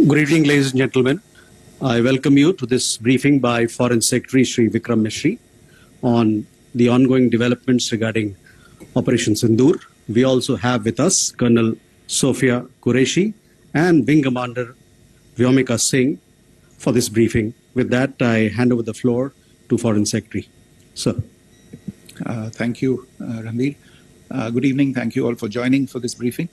Good evening, ladies and gentlemen. I welcome you to this briefing by Foreign Secretary Shri Vikram Misri on the ongoing developments regarding Operation Sindoor. We also have with us Colonel Sophia Qureshi and Wing Commander Vyomika Singh for this briefing. With that, I hand over the floor to Foreign Secretary. Sir. Thank you, Ranbir. Good evening. Thank you all for joining for this briefing.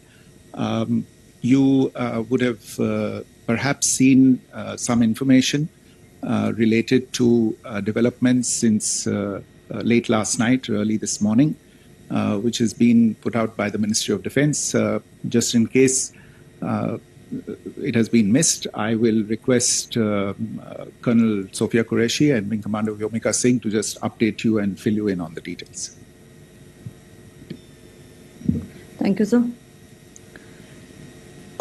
You would have perhaps seen some information related to developments since late last night, early this morning, which has been put out by the Ministry of Defense. Just in case it has been missed, I will request Colonel Sophia Qureshi and Wing Commander Vyomika Singh to just update you and fill you in on the details. Thank you, sir.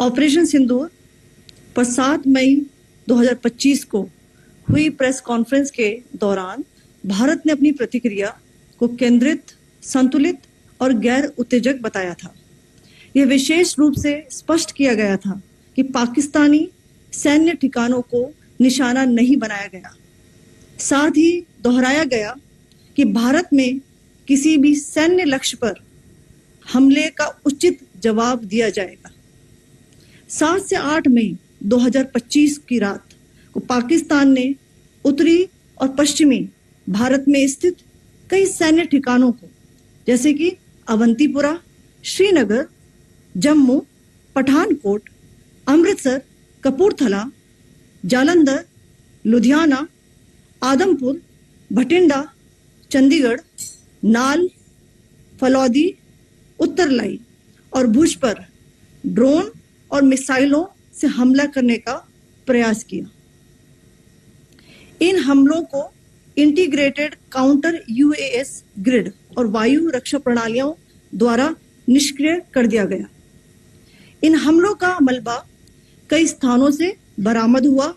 Operation Sindoor पर 7 मई 2025 को हुई press conference के दौरान भारत ने अपनी प्रतिक्रिया को केंद्रित, संतुलित और गैर उत्तेजक बताया था। यह विशेष रूप से स्पष्ट किया गया था कि पाकिस्तानी सैन्य ठिकानों को निशाना नहीं बनाया गया। साथ ही दोहराया गया कि भारत में किसी भी सैन्य लक्ष्य पर हमले का उचित जवाब दिया जाएगा। 7 से 8 मई 2025 की रात को पाकिस्तान ने उत्तरी और पश्चिमी भारत में स्थित कई सैन्य ठिकानों को, जैसे कि अवंतीपुरा, श्रीनगर, जम्मू, पठानकोट, अमृतसर, कपूरथला, जालंधर, लुधियाना, आदमपुर, भटिंडा, चंडीगढ़, नाल, फलौदी, उत्तरलाई और भुज पर ड्रोन और मिसाइलों से हमला करने का प्रयास किया। इन हमलों को इंटीग्रेटेड काउंटर यूएस ग्रिड और वायु रक्षा प्रणालियों द्वारा निष्क्रिय कर दिया गया। इन हमलों का मलबा कई स्थानों से बरामद हुआ,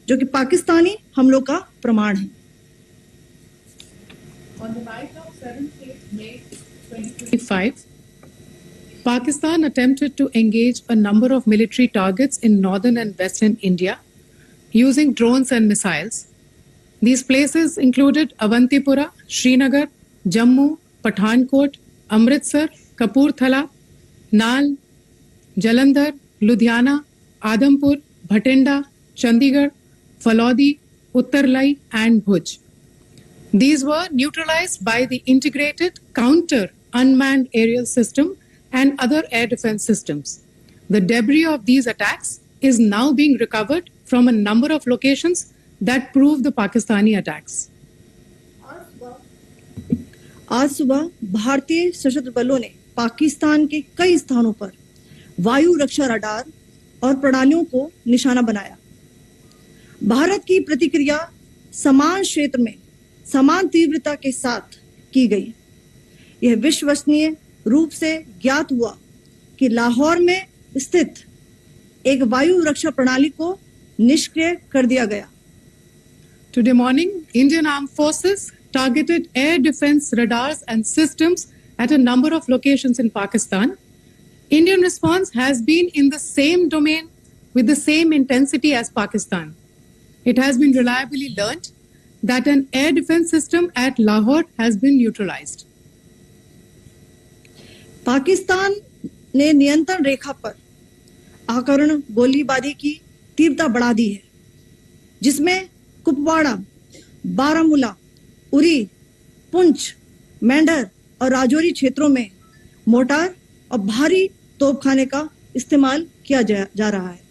जो कि पाकिस्तानी हमलों का प्रमाण है। On the night of 7th May 2025, Pakistan attempted to engage a number of military targets in northern and western India using drones and missiles. These places included Avantipura, Srinagar, Jammu, Pathankot, Amritsar, Kapurthala, Nal, Jalandhar, Ludhiana, Adampur, Bhatinda, Chandigarh, Falodi, Uttarlai and Bhuj. These were neutralized by the integrated counter unmanned aerial system and other air defense systems. The debris of these attacks is now being recovered from a number of locations that prove the Pakistani attacks. आज सुबह भारतीय सशस्त्र बलों ने पाकिस्तान के कई स्थानों पर वायु रक्षा रडार और प्रणालियों को निशाना बनाया। भारत की प्रतिक्रिया समान क्षेत्र में समान तीव्रता के साथ की गई। यह विश्वसनीय रूप से ज्ञात हुआ कि लाहौर में स्थित एक वायु रक्षा प्रणाली को निष्क्रिय कर दिया गया। Today morning, Indian Armed Forces targeted air defense radars and systems at a number of locations in Pakistan. Indian response has been in the same domain with the same intensity as Pakistan. It has been reliably learnt that an air defense system at Lahore has been neutralized. Pakistan ने नियंत्रण रेखा पर आकरण गोलीबारी की तीव्रता बढ़ा दी है, जिसमें कुपवाड़ा, बारामूला, उरी, पुंछ, मेंढर और राजौरी क्षेत्रों में मोर्टार और भारी तोपखाने का इस्तेमाल किया जा रहा है।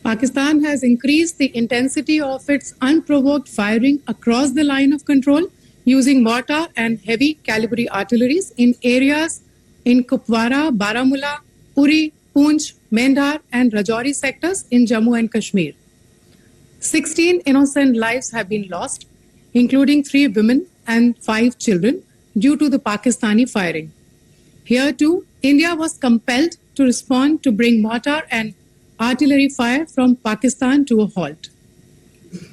Pakistan has increased the intensity of its unprovoked firing across the line of control using mortar and heavy calibre artilleries in areas in Kupwara, Baramulla, Uri, Poonch, Mendhar and Rajouri sectors in Jammu and Kashmir. 16 innocent lives have been lost, including 3 women and 5 children, due to the Pakistani firing. Here too, India was compelled to respond to bring mortar and artillery fire from Pakistan to a halt.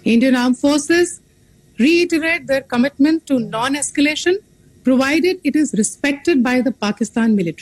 Indian Armed Forces reiterate their commitment to non-escalation, provided it is respected by the Pakistan military.